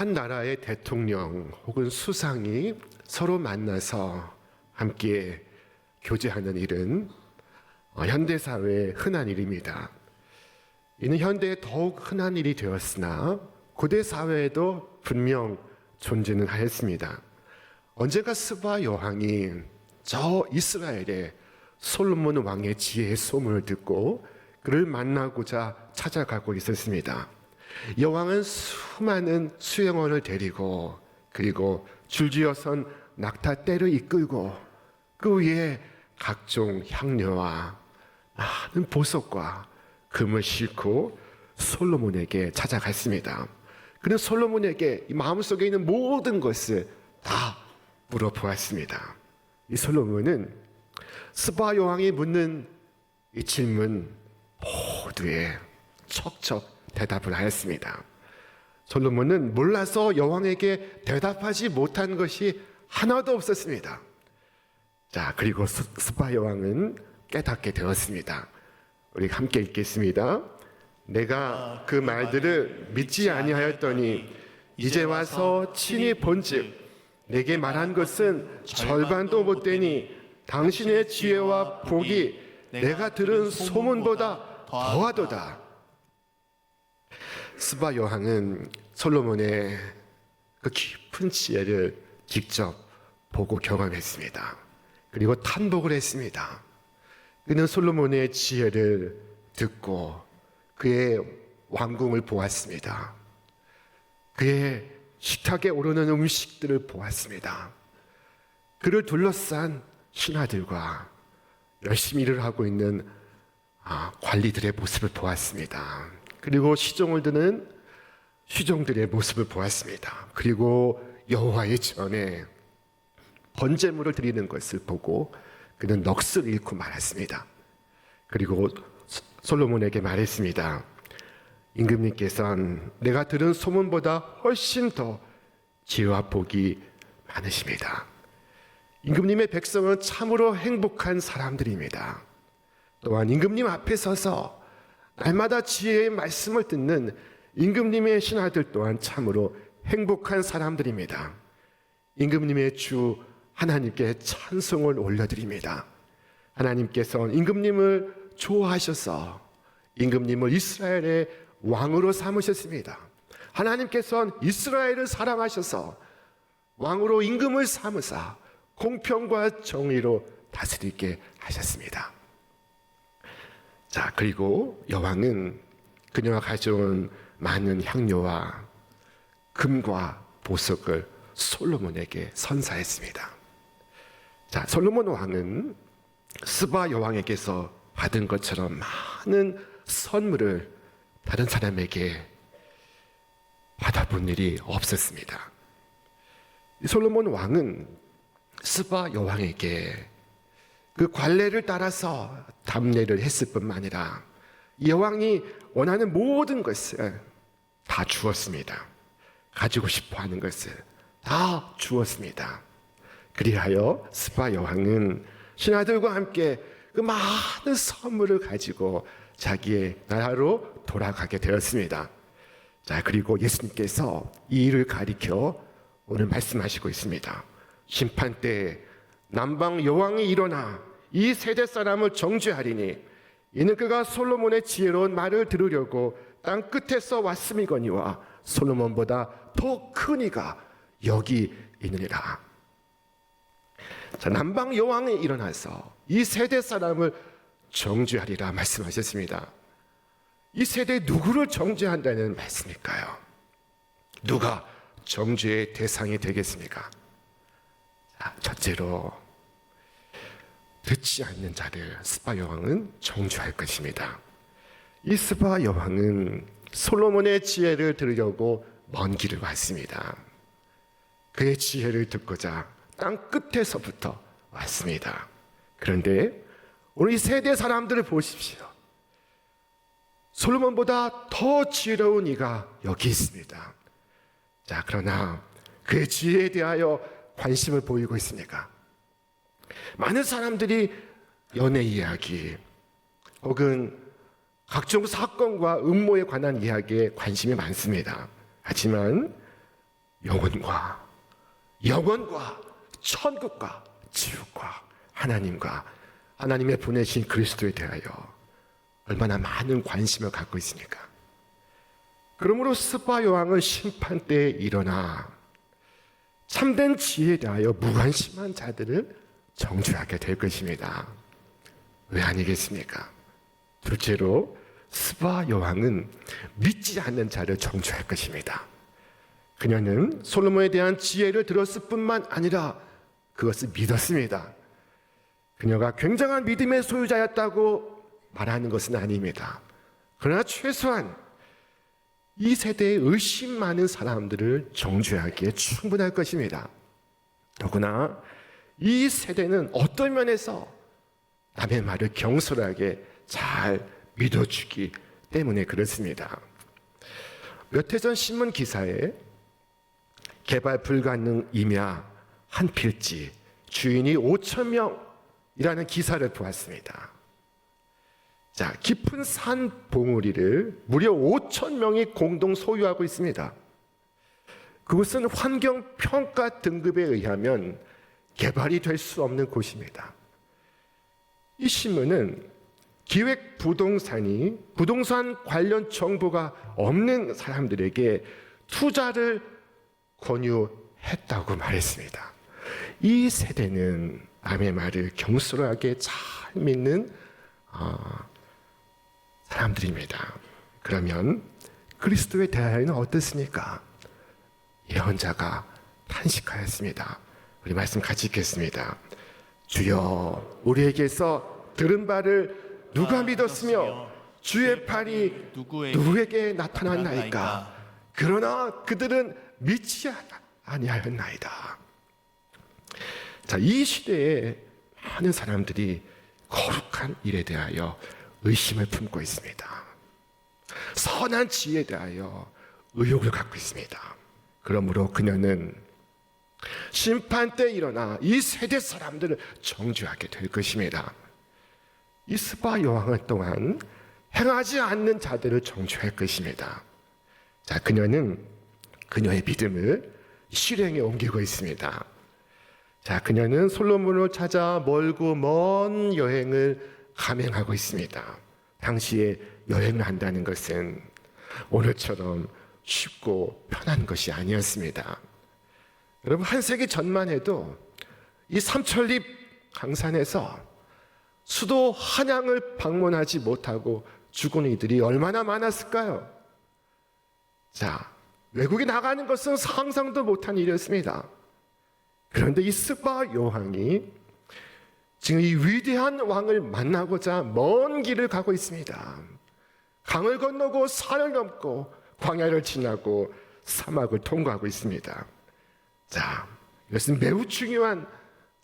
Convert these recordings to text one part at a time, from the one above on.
한 나라의 대통령 혹은 수상이 서로 만나서 함께 교제하는 일은 현대 사회의 흔한 일입니다. 이는 현대에 더욱 흔한 일이 되었으나 고대 사회에도 분명 존재는 하였습니다. 언젠가 스바 여왕이 저 이스라엘의 솔로몬 왕의 지혜의 소문을 듣고 그를 만나고자 찾아가고 있었습니다. 여왕은 수많은 수행원을 데리고 그리고 줄지어선 낙타떼를 이끌고 그 위에 각종 향료와 많은 보석과 금을 싣고 솔로몬에게 찾아갔습니다. 그는 솔로몬에게 이 마음속에 있는 모든 것을 다 물어보았습니다. 이 솔로몬은 스바 여왕이 묻는 이 질문 모두에 척척 대답을 하였습니다. 솔로몬은 몰라서 여왕에게 대답하지 못한 것이 하나도 없었습니다. 자, 그리고 스바 여왕은 깨닫게 되었습니다. 우리 함께 읽겠습니다. 내가 그 말들을 믿지 아니하였더니 이제 와서 친히 본즉 내게 말한 것은 절반도 못되니 당신의 지혜와 복이 내가 들은 소문보다 더하도다. 스바 여왕은 솔로몬의 그 깊은 지혜를 직접 보고 경험했습니다. 그리고 탄복을 했습니다. 그는 솔로몬의 지혜를 듣고 그의 왕궁을 보았습니다. 그의 식탁에 오르는 음식들을 보았습니다. 그를 둘러싼 신하들과 열심히 일을 하고 있는 관리들의 모습을 보았습니다. 그리고 시종을 드는 시종들의 모습을 보았습니다. 그리고 여호와의 전에 번제물을 드리는 것을 보고 그는 넋을 잃고 말았습니다. 그리고 솔로몬에게 말했습니다. 임금님께서는 내가 들은 소문보다 훨씬 더 지혜와 복이 많으십니다. 임금님의 백성은 참으로 행복한 사람들입니다. 또한 임금님 앞에 서서 날마다 지혜의 말씀을 듣는 임금님의 신하들 또한 참으로 행복한 사람들입니다. 임금님의 주 하나님께 찬송을 올려드립니다. 하나님께서는 임금님을 좋아하셔서 임금님을 이스라엘의 왕으로 삼으셨습니다. 하나님께서는 이스라엘을 사랑하셔서 왕으로 임금을 삼으사 공평과 정의로 다스리게 하셨습니다. 자, 그리고 여왕은 그녀가 가져온 많은 향료와 금과 보석을 솔로몬에게 선사했습니다. 자, 솔로몬 왕은 스바 여왕에게서 받은 것처럼 많은 선물을 다른 사람에게 받아본 일이 없었습니다. 솔로몬 왕은 스바 여왕에게 그 관례를 따라서 답례를 했을 뿐만 아니라 여왕이 원하는 모든 것을 다 주었습니다. 가지고 싶어 하는 것을 다 주었습니다. 그리하여 스바 여왕은 신하들과 함께 그 많은 선물을 가지고 자기의 나라로 돌아가게 되었습니다. 자, 그리고 예수님께서 이 일을 가리켜 오늘 말씀하시고 있습니다. 심판 때 남방 여왕이 일어나 이 세대 사람을 정죄하리니 이는 그가 솔로몬의 지혜로운 말을 들으려고 땅 끝에서 왔음이거니와 솔로몬보다 더 큰 이가 여기 있느니라. 자, 남방 여왕이 일어나서 이 세대 사람을 정죄하리라 말씀하셨습니다. 이 세대 누구를 정죄한다는 말씀일까요? 누가 정죄의 대상이 되겠습니까? 자, 첫째로 듣지 않는 자를 스바 여왕은 정죄할 것입니다. 이 스바 여왕은 솔로몬의 지혜를 들으려고 먼 길을 왔습니다. 그의 지혜를 듣고자 땅 끝에서부터 왔습니다. 그런데 오늘 이 세대 사람들을 보십시오. 솔로몬보다 더 지혜로운 이가 여기 있습니다. 자, 그러나 그의 지혜에 대하여 관심을 보이고 있습니까? 많은 사람들이 연애 이야기 혹은 각종 사건과 음모에 관한 이야기에 관심이 많습니다. 하지만 영혼과 영원과 천국과 지옥과 하나님과 하나님의 보내신 그리스도에 대하여 얼마나 많은 관심을 갖고 있습니까? 그러므로 스바 여왕은 심판 때에 일어나 참된 지혜에 대하여 무관심한 자들을 정죄하게 될 것입니다. 왜 아니겠습니까? 둘째로 스바 여왕은 믿지 않는 자를 정죄할 것입니다. 그녀는 솔로몬에 대한 지혜를 들었을 뿐만 아니라 그것을 믿었습니다. 그녀가 굉장한 믿음의 소유자였다고 말하는 것은 아닙니다. 그러나 최소한 이 세대에 의심 많은 사람들을 정죄하기에 충분할 것입니다. 더구나 이 세대는 어떤 면에서 남의 말을 경솔하게 잘 믿어주기 때문에 그렇습니다. 몇 해 전 신문 기사에 개발 불가능 임야 한 필지 주인이 5,000명이라는 기사를 보았습니다. 자, 깊은 산 봉우리를 무려 5,000명이 공동 소유하고 있습니다. 그곳은 환경평가 등급에 의하면 개발이 될 수 없는 곳입니다. 이 신문은 기획부동산이 부동산 관련 정보가 없는 사람들에게 투자를 권유했다고 말했습니다. 이 세대는 남의 말을 경솔하게 잘 믿는 사람들입니다. 그러면 그리스도에 대하여는 어떻습니까? 예언자가 탄식하였습니다. 우리 말씀 같이 읽겠습니다. 주여, 우리에게서 들은 바를 누가 믿었으며 주의 팔이 누구에게 나타났나이까? 그러나 그들은 믿지 아니하였나이다. 자, 이 시대에 많은 사람들이 거룩한 일에 대하여 의심을 품고 있습니다. 선한 지혜에 대하여 의욕을 갖고 있습니다. 그러므로 그녀는 심판 때 일어나 이 세대 사람들을 정죄하게 될 것입니다. 이 스바 여왕은 또한 행하지 않는 자들을 정죄할 것입니다. 자, 그녀는 그녀의 믿음을 실행에 옮기고 있습니다. 자, 그녀는 솔로몬을 찾아 멀고 먼 여행을 감행하고 있습니다. 당시에 여행을 한다는 것은 오늘처럼 쉽고 편한 것이 아니었습니다. 여러분, 한 세기 전만 해도 이 삼천리 강산에서 수도 한양을 방문하지 못하고 죽은 이들이 얼마나 많았을까요? 자, 외국에 나가는 것은 상상도 못한 일이었습니다. 그런데 이 스바 여왕이 지금 이 위대한 왕을 만나고자 먼 길을 가고 있습니다. 강을 건너고 산을 넘고 광야를 지나고 사막을 통과하고 있습니다. 자, 이것은 매우 중요한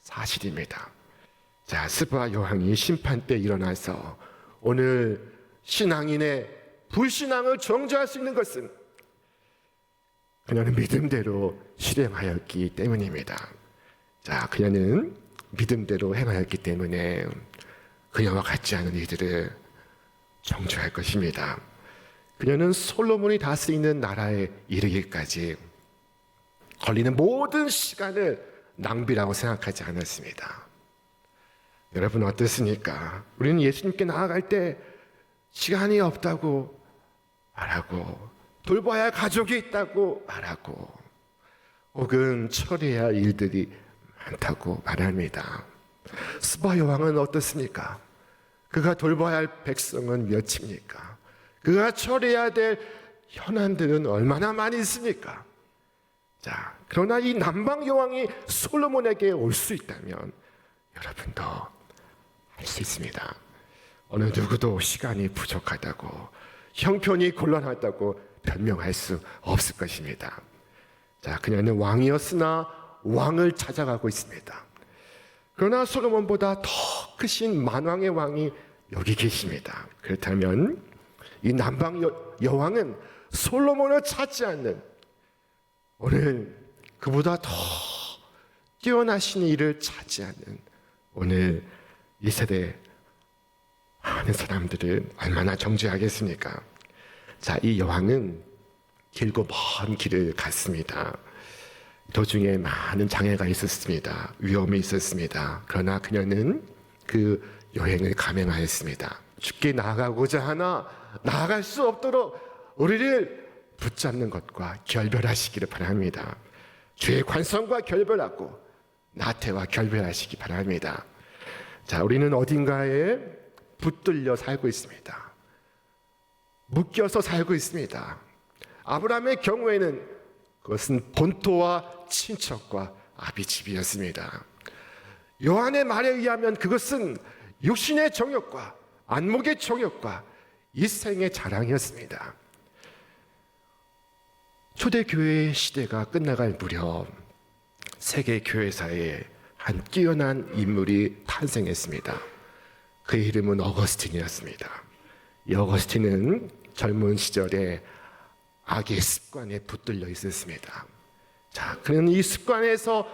사실입니다. 자, 스바 여왕이 심판 때 일어나서 오늘 신앙인의 불신앙을 정죄할 수 있는 것은 그녀는 믿음대로 실행하였기 때문입니다. 자, 그녀는 믿음대로 행하였기 때문에 그녀와 같지 않은 이들을 정죄할 것입니다. 그녀는 솔로몬이 다스리는 나라에 이르기까지 걸리는 모든 시간을 낭비라고 생각하지 않았습니다. 여러분 어떻습니까? 우리는 예수님께 나아갈 때 시간이 없다고 말하고 돌봐야 할 가족이 있다고 말하고 혹은 처리해야 할 일들이 많다고 말합니다. 스바 여왕은 어떻습니까? 그가 돌봐야 할 백성은 몇입니까? 그가 처리해야 될 현안들은 얼마나 많이 있습니까? 자, 그러나 이 남방 여왕이 솔로몬에게 올 수 있다면 여러분도 할 수 있습니다. 어느 누구도 시간이 부족하다고 형편이 곤란하다고 변명할 수 없을 것입니다. 자, 그녀는 왕이었으나 왕을 찾아가고 있습니다. 그러나 솔로몬보다 더 크신 만왕의 왕이 여기 계십니다. 그렇다면 이 남방 여왕은 솔로몬을 찾지 않는 오늘 그보다 더 뛰어나신 일을 찾지 않는 오늘 이 세대 많은 사람들은 얼마나 정죄하겠습니까? 자, 이 여왕은 길고 먼 길을 갔습니다. 도중에 많은 장애가 있었습니다. 위험이 있었습니다. 그러나 그녀는 그 여행을 감행하였습니다. 죽게 나아가고자 하나 나아갈 수 없도록 우리를 붙잡는 것과 결별하시기를 바랍니다. 주의 관성과 결별하고 나태와 결별하시기 바랍니다. 자, 우리는 어딘가에 붙들려 살고 있습니다. 묶여서 살고 있습니다. 아브라함의 경우에는 그것은 본토와 친척과 아비집이었습니다. 요한의 말에 의하면 그것은 육신의 정욕과 안목의 정욕과 이생의 자랑이었습니다. 초대교회의 시대가 끝나갈 무렵 세계 교회사에 한 뛰어난 인물이 탄생했습니다. 그의 이름은 어거스틴이었습니다. 이 어거스틴은 젊은 시절에 악의 습관에 붙들려 있었습니다. 자, 그는 이 습관에서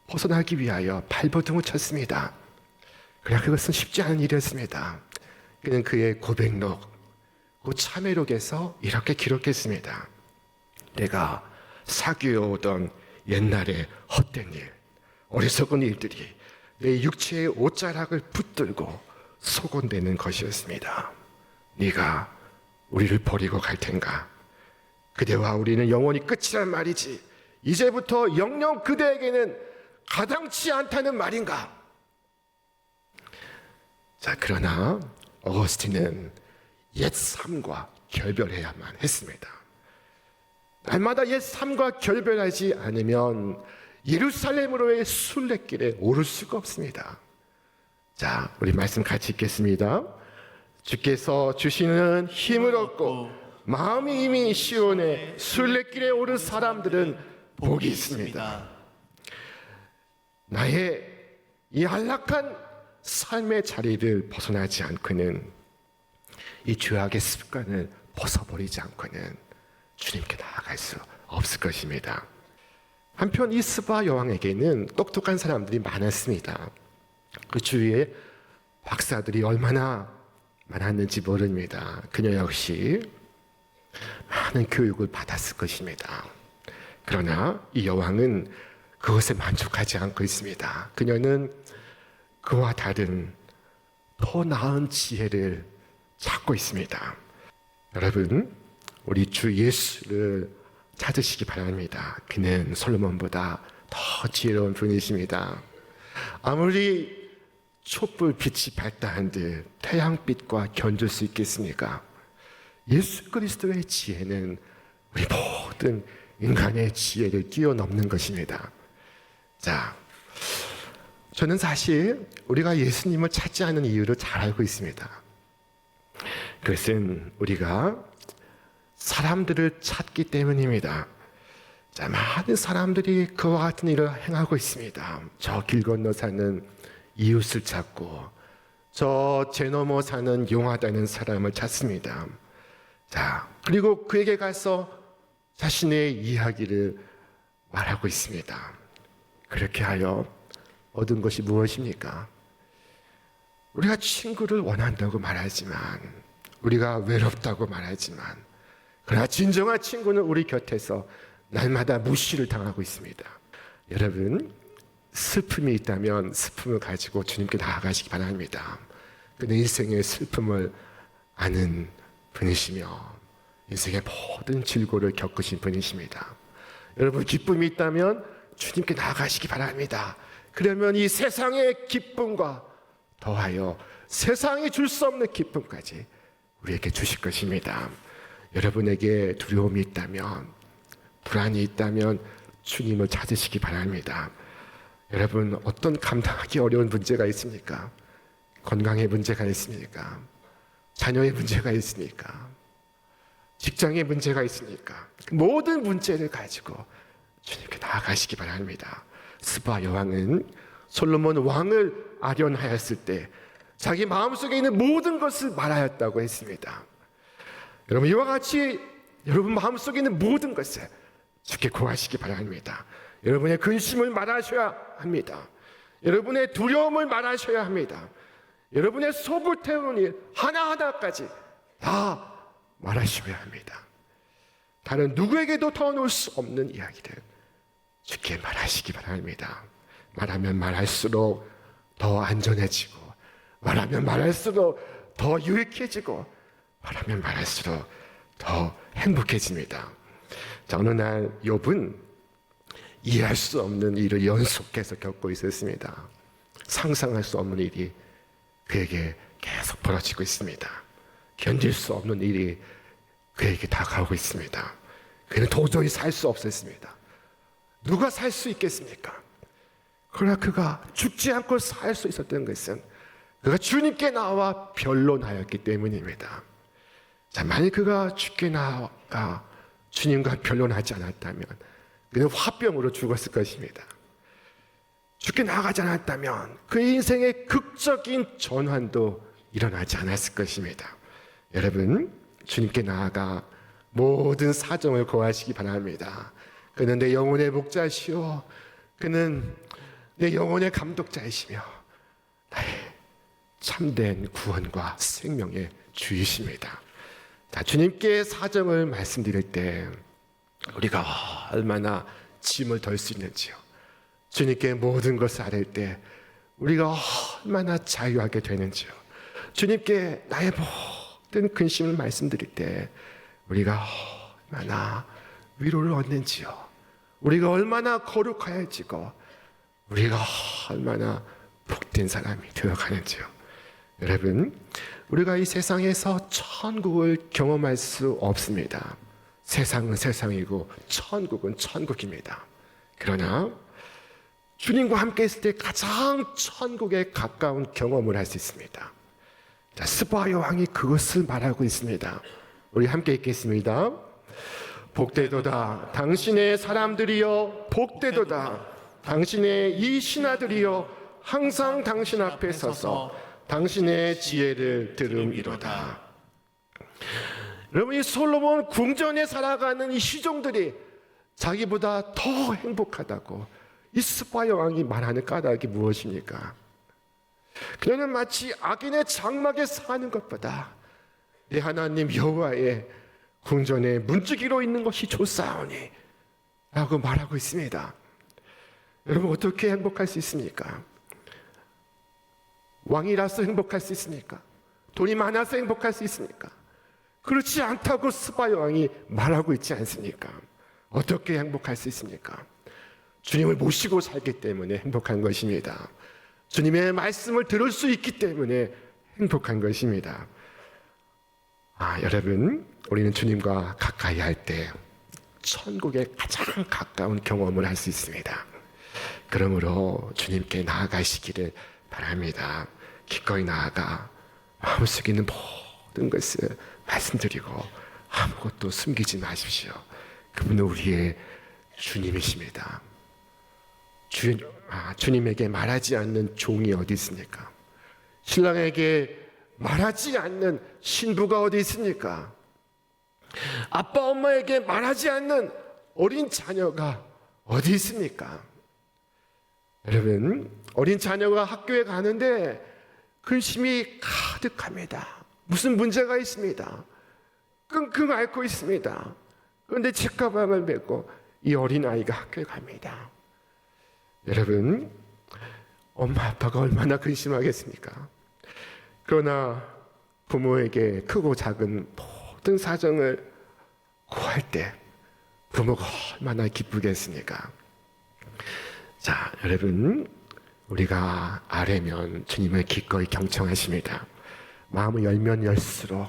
벗어나기 위하여 발버둥을 쳤습니다. 그러나 그것은 쉽지 않은 일이었습니다. 그는 그의 고백록, 그 참회록에서 이렇게 기록했습니다. 내가 사귀어오던 옛날의 헛된 일, 어리석은 일들이 내 육체의 옷자락을 붙들고 소곤대는 것이었습니다. 네가 우리를 버리고 갈 텐가? 그대와 우리는 영원히 끝이란 말이지. 이제부터 영영 그대에게는 가당치 않다는 말인가? 자, 그러나 어거스틴은 옛 삶과 결별해야만 했습니다. 날마다 옛 삶과 결별하지 않으면 예루살렘으로의 순례길에 오를 수가 없습니다. 자, 우리 말씀 같이 읽겠습니다. 주께서 주시는 힘을 얻고 마음이 이미 시온에 순례길에 오른 사람들은 복이 있습니다. 나의 이 안락한 삶의 자리를 벗어나지 않고는, 이 죄악의 습관을 벗어버리지 않고는 주님께 나아갈 수 없을 것입니다. 한편 이 스바 여왕에게는 똑똑한 사람들이 많았습니다. 그 주위에 박사들이 얼마나 많았는지 모릅니다. 그녀 역시 많은 교육을 받았을 것입니다. 그러나 이 여왕은 그것에 만족하지 않고 있습니다. 그녀는 그와 다른 더 나은 지혜를 찾고 있습니다. 여러분, 우리 주 예수를 찾으시기 바랍니다. 그는 솔로몬보다 더 지혜로운 분이십니다. 아무리 촛불 빛이 밝다 한들 태양빛과 견줄 수 있겠습니까? 예수 그리스도의 지혜는 우리 모든 인간의 지혜를 뛰어넘는 것입니다. 자, 저는 사실 우리가 예수님을 찾지 않는 이유를 잘 알고 있습니다. 그것은 우리가 사람들을 찾기 때문입니다. 자, 많은 사람들이 그와 같은 일을 행하고 있습니다. 저 길 건너 사는 이웃을 찾고 저 제 넘어 사는 용하다는 사람을 찾습니다. 자, 그리고 그에게 가서 자신의 이야기를 말하고 있습니다. 그렇게 하여 얻은 것이 무엇입니까? 우리가 친구를 원한다고 말하지만, 우리가 외롭다고 말하지만, 그러나 진정한 친구는 우리 곁에서 날마다 무시를 당하고 있습니다. 여러분, 슬픔이 있다면 슬픔을 가지고 주님께 나아가시기 바랍니다. 그는 인생의 슬픔을 아는 분이시며 인생의 모든 질고를 겪으신 분이십니다. 여러분, 기쁨이 있다면 주님께 나아가시기 바랍니다. 그러면 이 세상의 기쁨과 더하여 세상이 줄 수 없는 기쁨까지 우리에게 주실 것입니다. 여러분에게 두려움이 있다면, 불안이 있다면 주님을 찾으시기 바랍니다. 여러분, 어떤 감당하기 어려운 문제가 있습니까? 건강의 문제가 있습니까? 자녀의 문제가 있습니까? 직장의 문제가 있습니까? 모든 문제를 가지고 주님께 나아가시기 바랍니다. 스바 여왕은 솔로몬 왕을 아련하였을 때 자기 마음속에 있는 모든 것을 말하였다고 했습니다. 여러분, 이와 같이 여러분 마음속에 있는 모든 것을 주께 고하시기 바랍니다. 여러분의 근심을 말하셔야 합니다. 여러분의 두려움을 말하셔야 합니다. 여러분의 속을 태우는 일 하나하나까지 다 말하셔야 합니다. 다른 누구에게도 터놓을 수 없는 이야기를 주께 말하시기 바랍니다. 말하면 말할수록 더 안전해지고, 말하면 말할수록 더 유익해지고, 말하면 말할수록 더 행복해집니다. 자, 어느 날 욥은 이해할 수 없는 일을 연속해서 겪고 있었습니다. 상상할 수 없는 일이 그에게 계속 벌어지고 있습니다. 견딜 수 없는 일이 그에게 다가오고 있습니다. 그는 도저히 살 수 없었습니다. 누가 살 수 있겠습니까? 그러나 그가 죽지 않고 살 수 있었던 것은 그가 주님께 나와 변론하였기 때문입니다. 자, 만약 그가 주께 나와 주님과 변론하지 않았다면 그는 화병으로 죽었을 것입니다. 주께 나아가지 않았다면 그의 인생의 극적인 전환도 일어나지 않았을 것입니다. 여러분, 주님께 나아가 모든 사정을 고하시기 바랍니다. 그는 내 영혼의 목자시오, 그는 내 영혼의 감독자이시며 나의 참된 구원과 생명의 주이십니다. 자, 주님께 사정을 말씀드릴 때 우리가 얼마나 짐을 덜 수 있는지요, 주님께 모든 것을 아뢰 때 우리가 얼마나 자유하게 되는지요, 주님께 나의 모든 근심을 말씀드릴 때 우리가 얼마나 위로를 얻는지요, 우리가 얼마나 거룩하여지고 우리가 얼마나 복된 사람이 되어가는지요. 여러분, 우리가 이 세상에서 천국을 경험할 수 없습니다. 세상은 세상이고 천국은 천국입니다. 그러나 주님과 함께 있을 때 가장 천국에 가까운 경험을 할 수 있습니다. 자, 스바 여왕이 그것을 말하고 있습니다. 우리 함께 읽겠습니다. 복되도다 당신의 사람들이여, 복되도다 당신의 이 신하들이여, 항상 당신 앞에 서서 당신의 지혜를 들음이로다. 여러분, 이 솔로몬 궁전에 살아가는 이 시종들이 자기보다 더 행복하다고 이 스바 여왕이 말하는 까닭이 무엇입니까? 그녀는 마치 악인의 장막에 사는 것보다 내 하나님 여호와의 궁전에 문지기로 있는 것이 좋사오니 라고 말하고 있습니다. 여러분, 어떻게 행복할 수 있습니까? 왕이라서 행복할 수 있습니까? 돈이 많아서 행복할 수 있습니까? 그렇지 않다고 스바 여왕이 말하고 있지 않습니까? 어떻게 행복할 수 있습니까? 주님을 모시고 살기 때문에 행복한 것입니다. 주님의 말씀을 들을 수 있기 때문에 행복한 것입니다. 여러분, 우리는 주님과 가까이 할 때 천국에 가장 가까운 경험을 할 수 있습니다. 그러므로 주님께 나아가시기를 바랍니다. 기꺼이 나아가 마음속에 있는 모든 것을 말씀드리고 아무것도 숨기지 마십시오. 그분은 우리의 주님이십니다. 주님에게 말하지 않는 종이 어디 있습니까? 신랑에게 말하지 않는 신부가 어디 있습니까? 아빠 엄마에게 말하지 않는 어린 자녀가 어디 있습니까? 여러분, 어린 자녀가 학교에 가는데 근심이 가득합니다. 무슨 문제가 있습니다. 끙끙 앓고 있습니다. 그런데 책가방을 메고 이 어린아이가 학교에 갑니다. 여러분, 엄마 아빠가 얼마나 근심하겠습니까? 그러나 부모에게 크고 작은 모든 사정을 고할 때 부모가 얼마나 기쁘겠습니까? 자, 여러분, 우리가 아뢰면 주님을 기꺼이 경청하십니다. 마음을 열면 열수록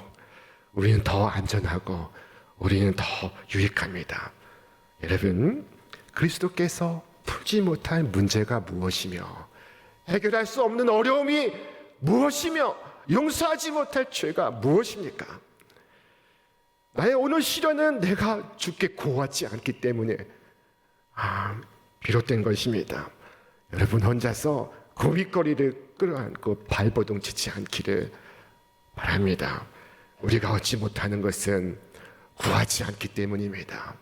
우리는 더 안전하고 우리는 더 유익합니다. 여러분, 그리스도께서 풀지 못할 문제가 무엇이며 해결할 수 없는 어려움이 무엇이며 용서하지 못할 죄가 무엇입니까? 나의 오늘 시련은 내가 주께 고하지 않기 때문에 비롯된 것입니다. 여러분, 혼자서 고민거리를 끌어안고 발버둥 치지 않기를 바랍니다. 우리가 얻지 못하는 것은 구하지 않기 때문입니다.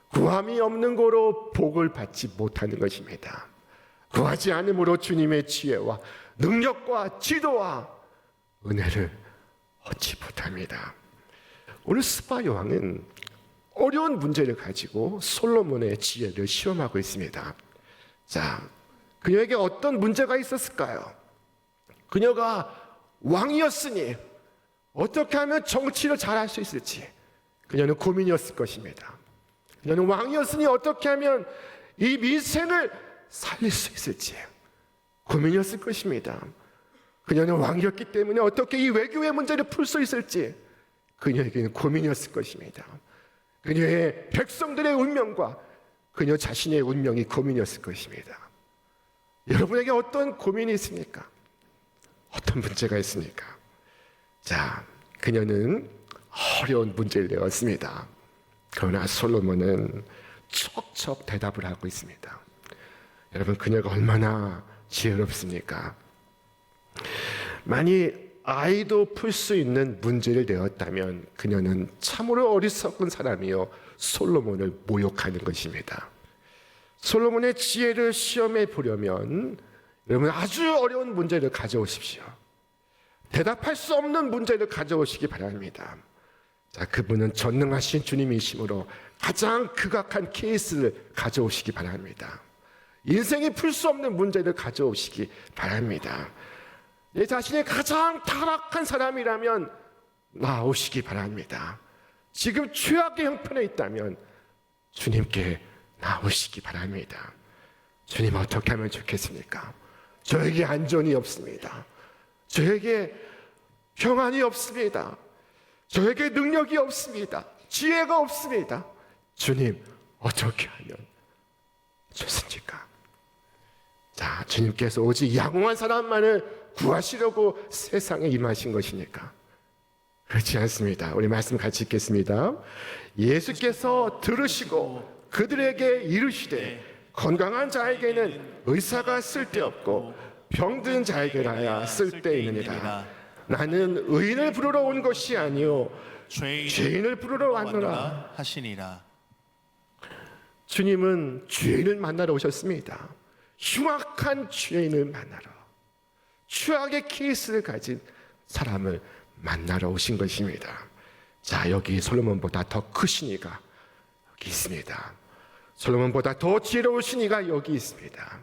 구함이 없는 거로 복을 받지 못하는 것입니다. 구하지 않음으로 주님의 지혜와 능력과 지도와 은혜를 얻지 못합니다. 오늘 스바 여왕은 어려운 문제를 가지고 솔로몬의 지혜를 시험하고 있습니다. 자, 그녀에게 어떤 문제가 있었을까요? 그녀가 왕이었으니 어떻게 하면 정치를 잘할 수 있을지 그녀는 고민이었을 것입니다. 그녀는 왕이었으니 어떻게 하면 이 민생을 살릴 수 있을지 고민이었을 것입니다. 그녀는 왕이었기 때문에 어떻게 이 외교의 문제를 풀 수 있을지 그녀에게는 고민이었을 것입니다. 그녀의 백성들의 운명과 그녀 자신의 운명이 고민이었을 것입니다. 여러분에게 어떤 고민이 있습니까? 어떤 문제가 있습니까? 자, 그녀는 어려운 문제를 내었습니다. 그러나 솔로몬은 척척 대답을 하고 있습니다. 여러분, 그녀가 얼마나 지혜롭습니까? 만약 아이도 풀 수 있는 문제를 내었다면 그녀는 참으로 어리석은 사람이요 솔로몬을 모욕하는 것입니다. 솔로몬의 지혜를 시험해 보려면 여러분 아주 어려운 문제를 가져오십시오. 대답할 수 없는 문제를 가져오시기 바랍니다. 자, 그분은 전능하신 주님이시므로 가장 극악한 케이스를 가져오시기 바랍니다. 인생이 풀 수 없는 문제를 가져오시기 바랍니다. 내 자신이 가장 타락한 사람이라면 나오시기 바랍니다. 지금 최악의 형편에 있다면 주님께 나오시기 바랍니다. 주님, 어떻게 하면 좋겠습니까? 저에게 안전이 없습니다. 저에게 평안이 없습니다. 저에게 능력이 없습니다. 지혜가 없습니다. 주님, 어떻게 하면 좋습니까? 자, 주님께서 오직 양호한 사람만을 구하시려고 세상에 임하신 것이니까 그렇지 않습니다. 우리 말씀 같이 읽겠습니다. 예수께서 들으시고 그들에게 이르시되 건강한 자에게는 의사가 쓸데없고 병든 자에게라야 쓸데있느니라. 나는 의인을 부르러 온 것이 아니요 죄인을 부르러 왔노라 하시니라. 주님은 죄인을 만나러 오셨습니다. 흉악한 죄인을 만나러, 최악의 케이스를 가진 사람을 만나러 오신 것입니다. 자, 여기 솔로몬보다 더 크신 이가 여기 있습니다. 솔로몬보다 더 지혜로우신 이가 여기 있습니다.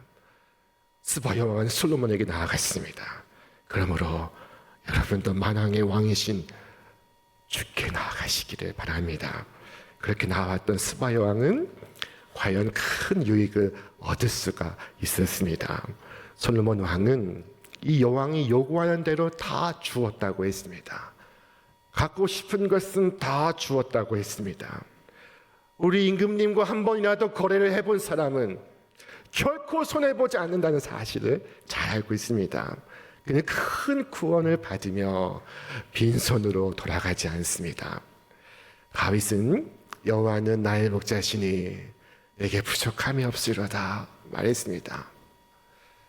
스바 여왕은 솔로몬에게 나아갔습니다. 그러므로 여러분도 만왕의 왕이신 주께 나아가시기를 바랍니다. 그렇게 나왔던 스바 여왕은 과연 큰 유익을 얻을 수가 있었습니다. 솔로몬 왕은 이 여왕이 요구하는 대로 다 주었다고 했습니다. 갖고 싶은 것은 다 주었다고 했습니다. 우리 임금님과 한 번이라도 거래를 해본 사람은 결코 손해보지 않는다는 사실을 잘 알고 있습니다. 그는 큰 구원을 받으며 빈손으로 돌아가지 않습니다. 다윗은 여호와는 나의 목자시니 내게 부족함이 없으리로다 말했습니다.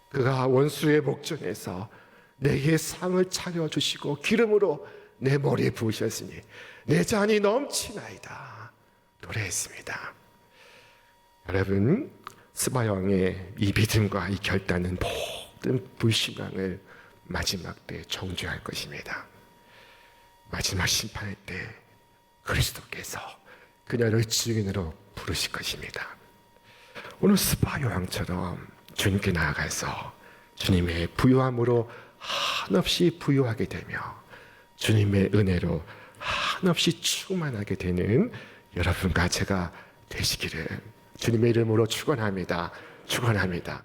그가 원수의 목전에서 내게 상을 차려주시고 기름으로 내 머리에 부으셨으니 내 잔이 넘치나이다 노래했습니다. 여러분, 스바 왕의 이 믿음과 이 결단은 모든 불신앙을 마지막 때 정죄할 것입니다. 마지막 심판의 때 그리스도께서 그녀를 증인으로 부르실 것입니다. 오늘 스바 여왕처럼 주님께 나아가서 주님의 부요함으로 한없이 부요하게 되며 주님의 은혜로 한없이 충만하게 되는 여러분과 제가 되시기를 주님의 이름으로 축원합니다. 축원합니다.